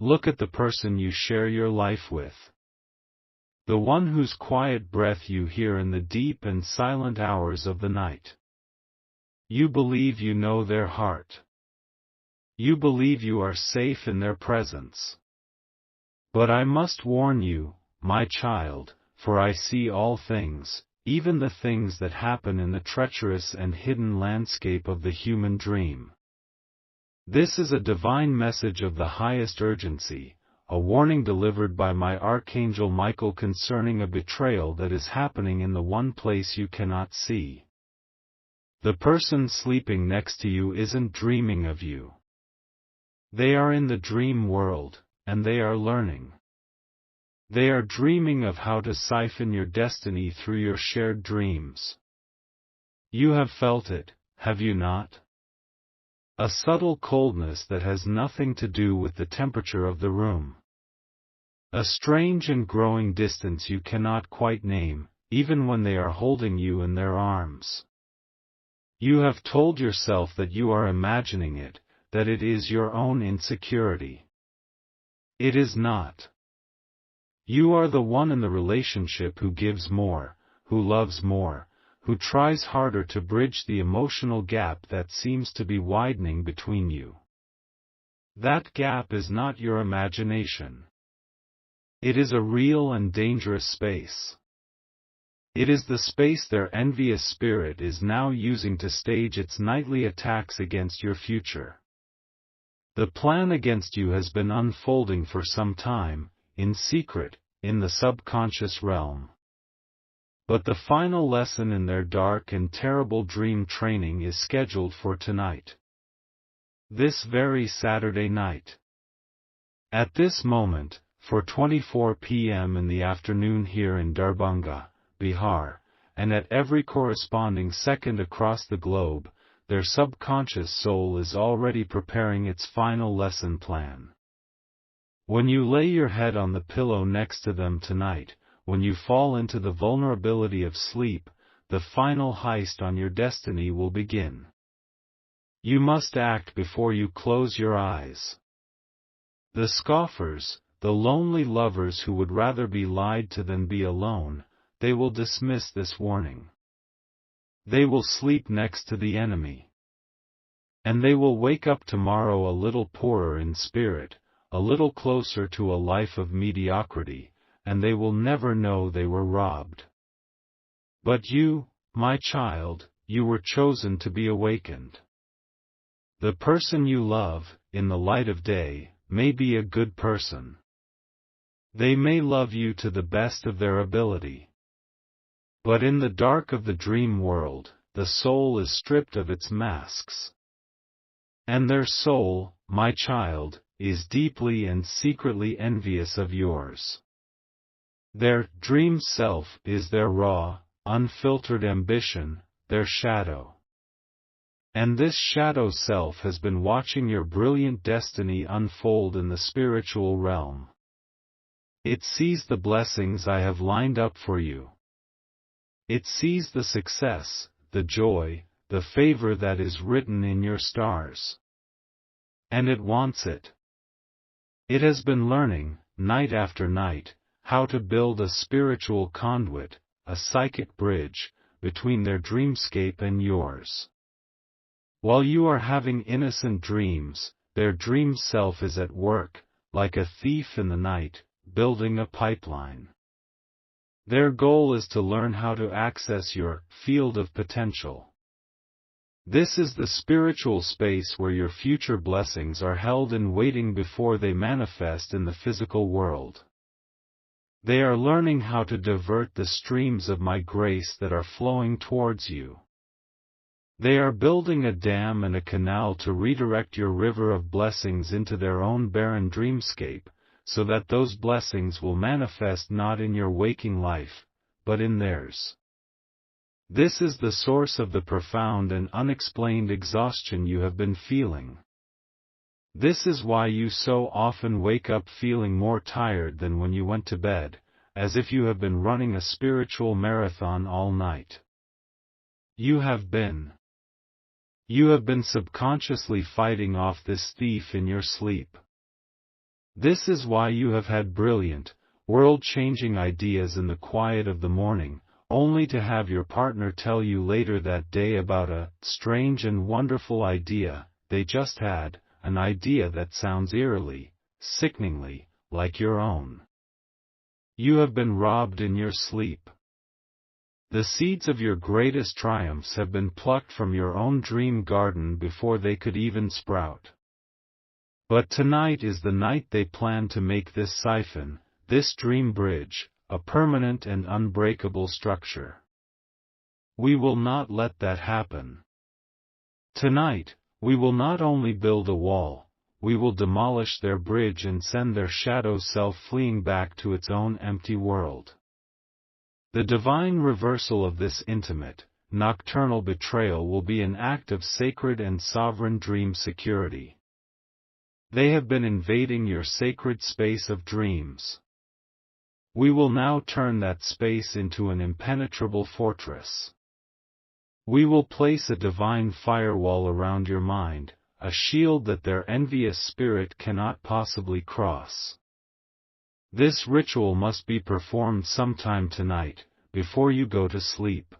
Look at the person you share your life with. The one whose quiet breath you hear in the deep and silent hours of the night. You believe you know their heart. You believe you are safe in their presence. But I must warn you, my child, for I see all things, even the things that happen in the treacherous and hidden landscape of the human dream. This is a divine message of the highest urgency, a warning delivered by my Archangel Michael concerning a betrayal that is happening in the one place you cannot see. The person sleeping next to you isn't dreaming of you. They are in the dream world, and they are learning. They are dreaming of how to siphon your destiny through your shared dreams. You have felt it, have you not? A subtle coldness that has nothing to do with the temperature of the room. A strange and growing distance you cannot quite name, even when they are holding you in their arms. You have told yourself that you are imagining it, that it is your own insecurity. It is not. You are the one in the relationship who gives more, who loves more, who tries harder to bridge the emotional gap that seems to be widening between you. That gap is not your imagination. It is a real and dangerous space. It is the space their envious spirit is now using to stage its nightly attacks against your future. The plan against you has been unfolding for some time, in secret, in the subconscious realm. But the final lesson in their dark and terrible dream training is scheduled for tonight. This very Saturday night. At this moment, for 24 p.m. in the afternoon here in Darbhanga, Bihar, and at every corresponding second across the globe, their subconscious soul is already preparing its final lesson plan. When you lay your head on the pillow next to them tonight, when you fall into the vulnerability of sleep, the final heist on your destiny will begin. You must act before you close your eyes. The scoffers, the lonely lovers who would rather be lied to than be alone, they will dismiss this warning. They will sleep next to the enemy. And they will wake up tomorrow a little poorer in spirit, a little closer to a life of mediocrity, and they will never know they were robbed. But you, my child, you were chosen to be awakened. The person you love, in the light of day, may be a good person. They may love you to the best of their ability. But in the dark of the dream world, the soul is stripped of its masks. And their soul, my child, is deeply and secretly envious of yours. Their dream self is their raw, unfiltered ambition, their shadow. And this shadow self has been watching your brilliant destiny unfold in the spiritual realm. It sees the blessings I have lined up for you. It sees the success, the joy, the favor that is written in your stars. And it wants it. It has been learning, night after night, how to build a spiritual conduit, a psychic bridge, between their dreamscape and yours. While you are having innocent dreams, their dream self is at work, like a thief in the night, building a pipeline. Their goal is to learn how to access your field of potential. This is the spiritual space where your future blessings are held in waiting before they manifest in the physical world. They are learning how to divert the streams of my grace that are flowing towards you. They are building a dam and a canal to redirect your river of blessings into their own barren dreamscape, so that those blessings will manifest not in your waking life, but in theirs. This is the source of the profound and unexplained exhaustion you have been feeling. This is why you so often wake up feeling more tired than when you went to bed, as if you have been running a spiritual marathon all night. You have been subconsciously fighting off this thief in your sleep. This is why you have had brilliant, world-changing ideas in the quiet of the morning, only to have your partner tell you later that day about a strange and wonderful idea they just had, an idea that sounds eerily, sickeningly, like your own. You have been robbed in your sleep. The seeds of your greatest triumphs have been plucked from your own dream garden before they could even sprout. But tonight is the night they plan to make this siphon, this dream bridge, a permanent and unbreakable structure. We will not let that happen. Tonight, we will not only build a wall, we will demolish their bridge and send their shadow self fleeing back to its own empty world. The divine reversal of this intimate, nocturnal betrayal will be an act of sacred and sovereign dream security. They have been invading your sacred space of dreams. We will now turn that space into an impenetrable fortress. We will place a divine firewall around your mind, a shield that their envious spirit cannot possibly cross. This ritual must be performed sometime tonight, before you go to sleep.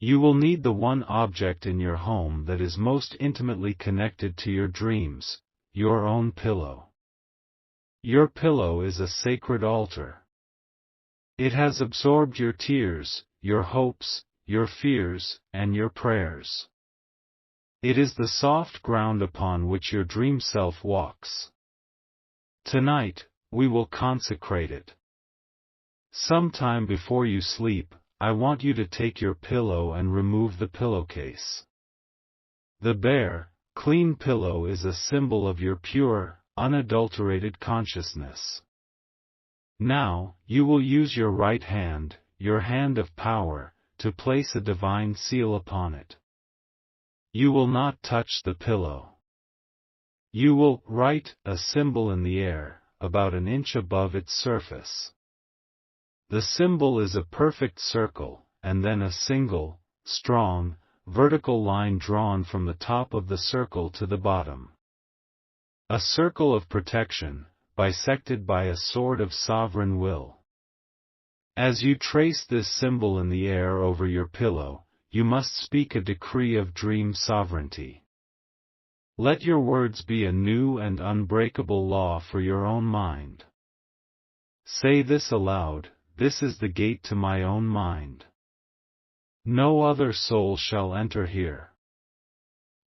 You will need the one object in your home that is most intimately connected to your dreams, your own pillow. Your pillow is a sacred altar. It has absorbed your tears, your hopes, your fears, and your prayers. It is the soft ground upon which your dream self walks. Tonight, we will consecrate it. Sometime before you sleep, I want you to take your pillow and remove the pillowcase. The bare, clean pillow is a symbol of your pure, unadulterated consciousness. Now, you will use your right hand, your hand of power, to place a divine seal upon it. You will not touch the pillow. You will write a symbol in the air, about an inch above its surface. The symbol is a perfect circle, and then a single, strong, vertical line drawn from the top of the circle to the bottom. A circle of protection, bisected by a sword of sovereign will. As you trace this symbol in the air over your pillow, you must speak a decree of dream sovereignty. Let your words be a new and unbreakable law for your own mind. Say this aloud: this is the gate to my own mind. No other soul shall enter here.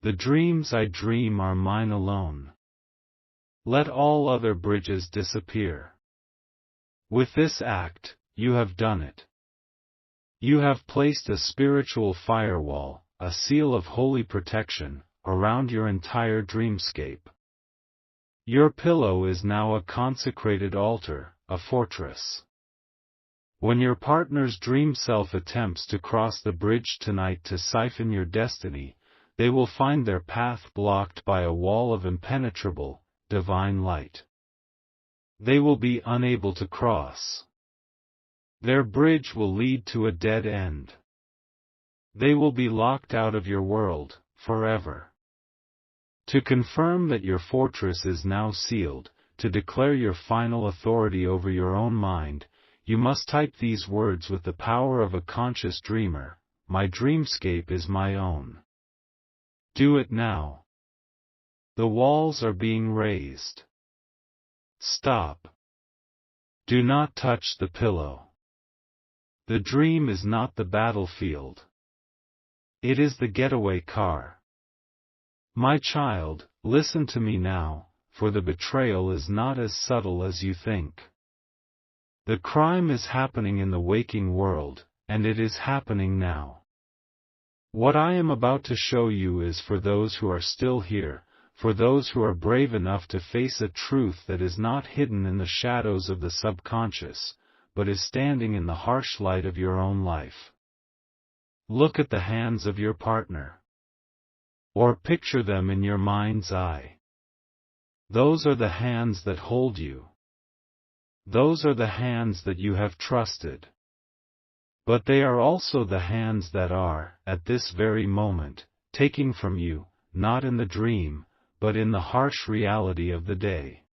The dreams I dream are mine alone. Let all other bridges disappear. With this act, you have done it. You have placed a spiritual firewall, a seal of holy protection, around your entire dreamscape. Your pillow is now a consecrated altar, a fortress. When your partner's dream self attempts to cross the bridge tonight to siphon your destiny, they will find their path blocked by a wall of impenetrable, divine light. They will be unable to cross. Their bridge will lead to a dead end. They will be locked out of your world, forever. To confirm that your fortress is now sealed, to declare your final authority over your own mind, you must type these words with the power of a conscious dreamer: my dreamscape is my own. Do it now. The walls are being raised. Stop. Do not touch the pillow. The dream is not the battlefield. It is the getaway car. My child, listen to me now, for the betrayal is not as subtle as you think. The crime is happening in the waking world, and it is happening now. What I am about to show you is for those who are still here, for those who are brave enough to face a truth that is not hidden in the shadows of the subconscious, but is standing in the harsh light of your own life. Look at the hands of your partner. Or picture them in your mind's eye. Those are the hands that hold you. Those are the hands that you have trusted. But they are also the hands that are, at this very moment, taking from you, not in the dream, but in the harsh reality of the day.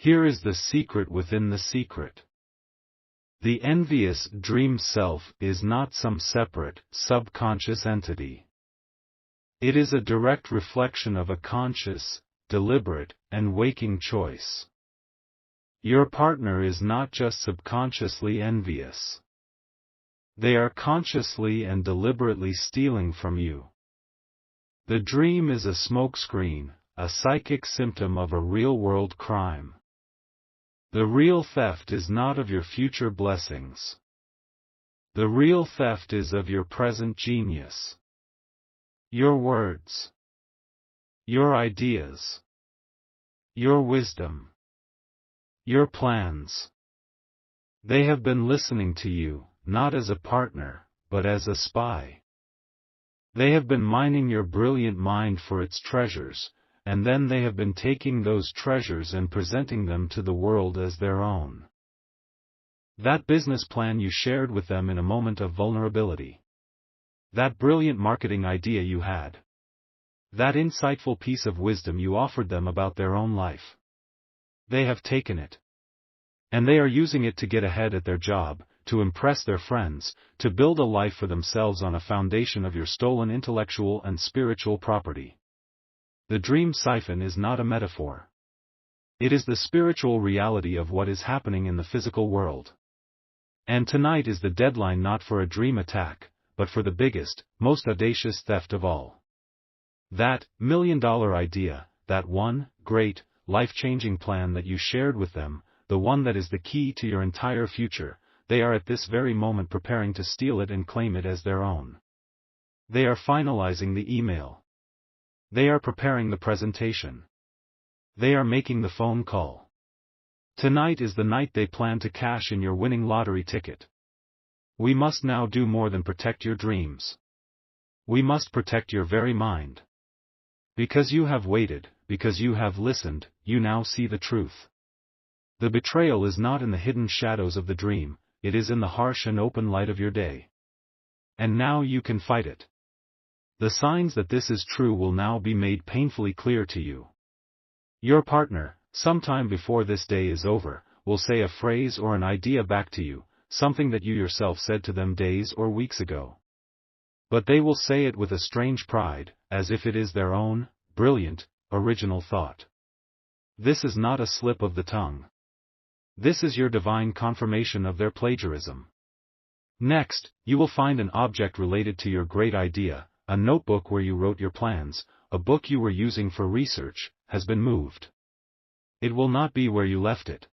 Here is the secret within the secret. The envious dream self is not some separate, subconscious entity. It is a direct reflection of a conscious, deliberate, and waking choice. Your partner is not just subconsciously envious. They are consciously and deliberately stealing from you. The dream is a smokescreen, a psychic symptom of a real-world crime. The real theft is not of your future blessings. The real theft is of your present genius. Your words. Your ideas. Your wisdom. Your plans. They have been listening to you, not as a partner, but as a spy. They have been mining your brilliant mind for its treasures, and then they have been taking those treasures and presenting them to the world as their own. That business plan you shared with them in a moment of vulnerability. That brilliant marketing idea you had. That insightful piece of wisdom you offered them about their own life. They have taken it. And they are using it to get ahead at their job, to impress their friends, to build a life for themselves on a foundation of your stolen intellectual and spiritual property. The dream siphon is not a metaphor. It is the spiritual reality of what is happening in the physical world. And tonight is the deadline not for a dream attack, but for the biggest, most audacious theft of all. That million-dollar idea, that one, great, life-changing plan that you shared with them, the one that is the key to your entire future, they are at this very moment preparing to steal it and claim it as their own. They are finalizing the email. They are preparing the presentation. They are making the phone call. Tonight is the night they plan to cash in your winning lottery ticket. We must now do more than protect your dreams. We must protect your very mind. Because you have waited, because you have listened, you now see the truth. The betrayal is not in the hidden shadows of the dream, it is in the harsh and open light of your day. And now you can fight it. The signs that this is true will now be made painfully clear to you. Your partner, sometime before this day is over, will say a phrase or an idea back to you, something that you yourself said to them days or weeks ago. But they will say it with a strange pride, as if it is their own, brilliant, original thought. This is not a slip of the tongue. This is your divine confirmation of their plagiarism. Next, you will find an object related to your great idea, a notebook where you wrote your plans, a book you were using for research, has been moved. It will not be where you left it.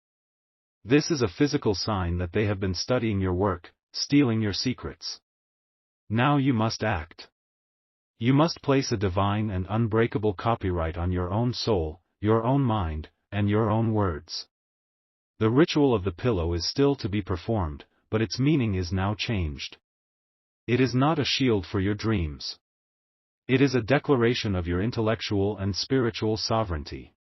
This is a physical sign that they have been studying your work, stealing your secrets. Now you must act. You must place a divine and unbreakable copyright on your own soul, your own mind, and your own words. The ritual of the pillow is still to be performed, but its meaning is now changed. It is not a shield for your dreams. It is a declaration of your intellectual and spiritual sovereignty.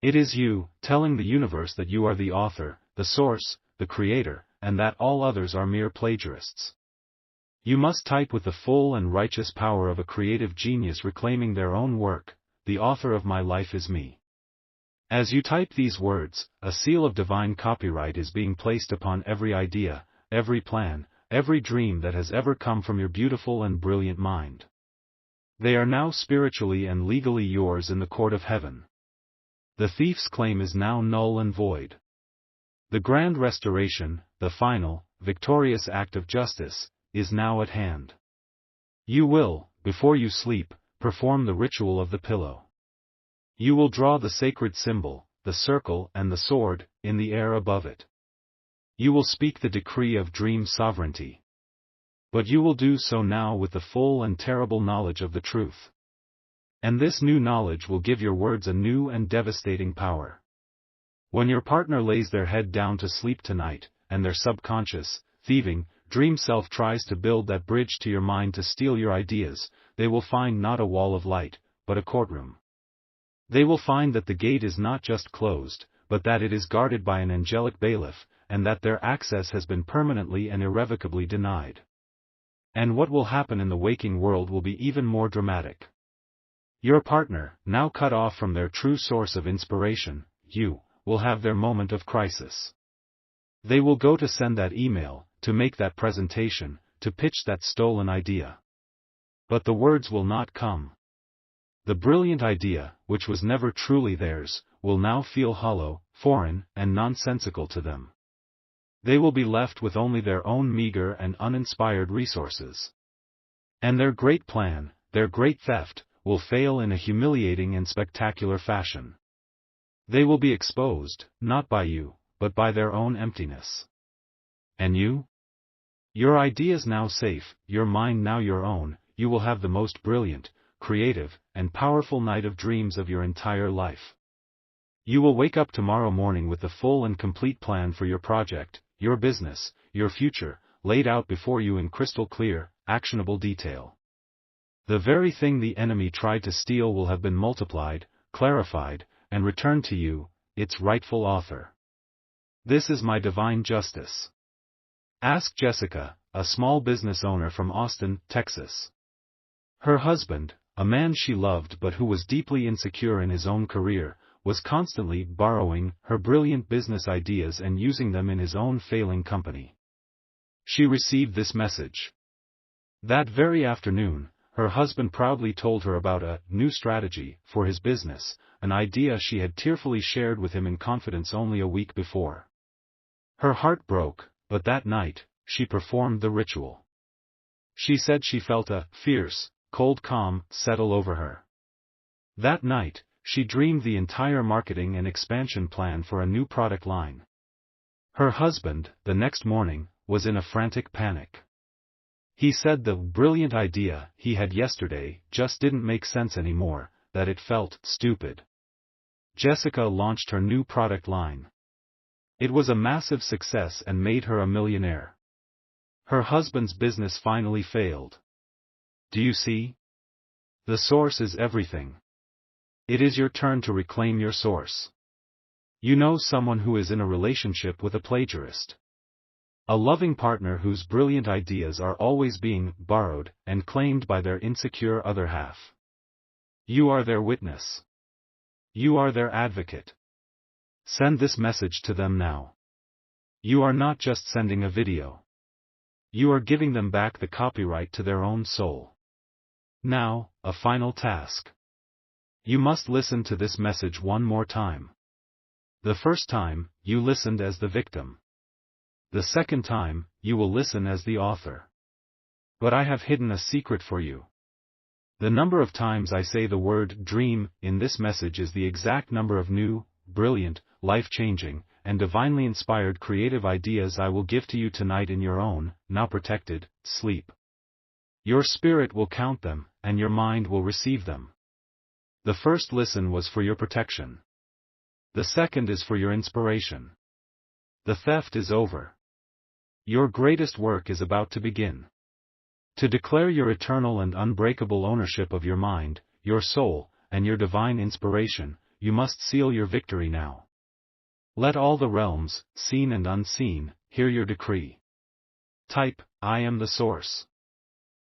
It is you, telling the universe that you are the author, the source, the creator, and that all others are mere plagiarists. You must type with the full and righteous power of a creative genius reclaiming their own work, "The author of my life is me." As you type these words, a seal of divine copyright is being placed upon every idea, every plan, every dream that has ever come from your beautiful and brilliant mind. They are now spiritually and legally yours in the court of heaven. The thief's claim is now null and void. The grand restoration, the final, victorious act of justice, is now at hand. You will, before you sleep, perform the ritual of the pillow. You will draw the sacred symbol, the circle and the sword, in the air above it. You will speak the decree of dream sovereignty. But you will do so now with the full and terrible knowledge of the truth. And this new knowledge will give your words a new and devastating power. When your partner lays their head down to sleep tonight, and their subconscious, thieving, dream self tries to build that bridge to your mind to steal your ideas, they will find not a wall of light, but a courtroom. They will find that the gate is not just closed, but that it is guarded by an angelic bailiff, and that their access has been permanently and irrevocably denied. And what will happen in the waking world will be even more dramatic. Your partner, now cut off from their true source of inspiration, you, will have their moment of crisis. They will go to send that email, to make that presentation, to pitch that stolen idea. But the words will not come. The brilliant idea, which was never truly theirs, will now feel hollow, foreign, and nonsensical to them. They will be left with only their own meager and uninspired resources. And their great plan, their great theft, will fail in a humiliating and spectacular fashion. They will be exposed, not by you, but by their own emptiness. And you? Your ideas now safe, your mind now your own, you will have the most brilliant, creative, and powerful night of dreams of your entire life. You will wake up tomorrow morning with the full and complete plan for your project, your business, your future, laid out before you in crystal clear, actionable detail. The very thing the enemy tried to steal will have been multiplied, clarified, and returned to you, its rightful author. This is my divine justice. Ask Jessica, a small business owner from Austin, Texas. Her husband, a man she loved but who was deeply insecure in his own career, was constantly borrowing her brilliant business ideas and using them in his own failing company. She received this message. That very afternoon, her husband proudly told her about a new strategy for his business, an idea she had tearfully shared with him in confidence only a week before. Her heart broke, but that night, she performed the ritual. She said she felt a fierce, cold calm settle over her. That night, she dreamed the entire marketing and expansion plan for a new product line. Her husband, the next morning, was in a frantic panic. He said the brilliant idea he had yesterday just didn't make sense anymore, that it felt stupid. Jessica launched her new product line. It was a massive success and made her a millionaire. Her husband's business finally failed. Do you see? The source is everything. It is your turn to reclaim your source. You know someone who is in a relationship with a plagiarist. A loving partner whose brilliant ideas are always being borrowed and claimed by their insecure other half. You are their witness. You are their advocate. Send this message to them now. You are not just sending a video. You are giving them back the copyright to their own soul. Now, a final task. You must listen to this message one more time. The first time, you listened as the victim. The second time, you will listen as the author. But I have hidden a secret for you. The number of times I say the word dream in this message is the exact number of new, brilliant, life-changing, and divinely inspired creative ideas I will give to you tonight in your own, now protected, sleep. Your spirit will count them, and your mind will receive them. The first listen was for your protection. The second is for your inspiration. The theft is over. Your greatest work is about to begin. To declare your eternal and unbreakable ownership of your mind, your soul, and your divine inspiration, you must seal your victory now. Let all the realms, seen and unseen, hear your decree. Type, I am the source.